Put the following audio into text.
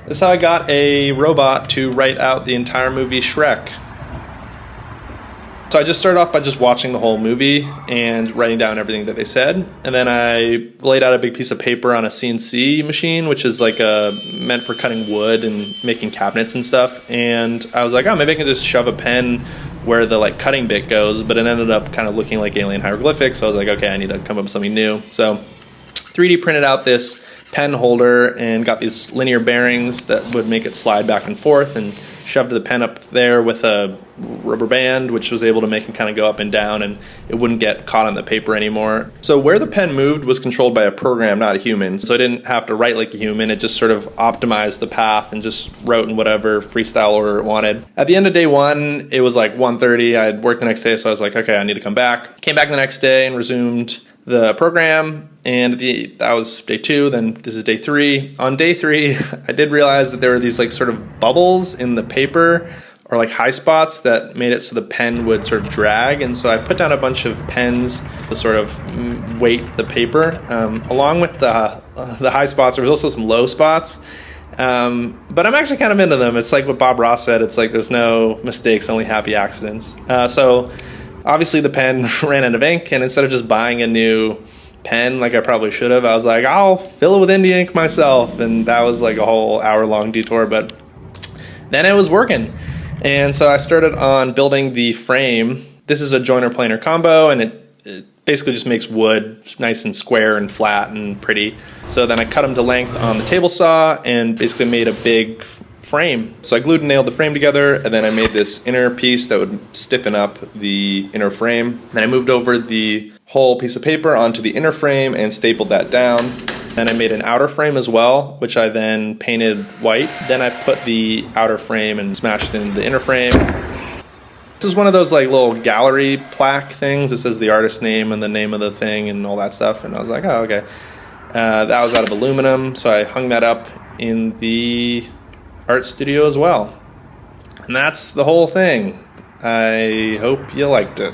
This is how I got a robot to write out the entire movie Shrek. So I just started off by just watching the whole movie and writing down everything that they said. And then I laid out a big piece of paper on a CNC machine, which is like meant for cutting wood and making cabinets and stuff. And I was like, oh, maybe I can just shove a pen where the like cutting bit goes, but it ended up kind of looking like alien hieroglyphics. So I was like, okay, I need to come up with something new. So 3D printed out this pen holder and got these linear bearings that would make it slide back and forth, and shoved the pen up there with a rubber band, which was able to make it kind of go up and down, and it wouldn't get caught on the paper anymore. So where the pen moved was controlled by a program, not a human. So I didn't have to write like a human. It just sort of optimized the path and just wrote in whatever freestyle order it wanted. At the end of day one, it was like 1:30. I had worked the next day, so I was like, okay, I need to come back. Came back the next day and resumed the program, and that was day 2. Then this is day 3. On day 3, I did realize that there were these like sort of bubbles in the paper, or like high spots that made it so the pen would sort of drag. And so I put down a bunch of pens to sort of weight the paper. Along with the high spots, there was also some low spots. But I'm actually kind of into them. It's like what Bob Ross said. It's like there's no mistakes, only happy accidents. So obviously the pen ran out of ink, and instead of just buying a new pen like I probably should have, I was like, I'll fill it with India ink myself. And that was like a whole hour-long detour, but then it was working. And so I started on building the frame. This is a joiner planer combo, and it basically just makes wood nice and square and flat and pretty. So then I cut them to length on the table saw and basically made a big frame. So I glued and nailed the frame together, and then I made this inner piece that would stiffen up the inner frame. Then I moved over the whole piece of paper onto the inner frame and stapled that down. Then I made an outer frame as well, which I then painted white. Then I put the outer frame and smashed it into the inner frame. This is one of those like little gallery plaque things that says the artist's name and the name of the thing and all that stuff. And I was like, oh, okay. That was out of aluminum, so I hung that up in the art studio as well. And that's the whole thing. I hope you liked it.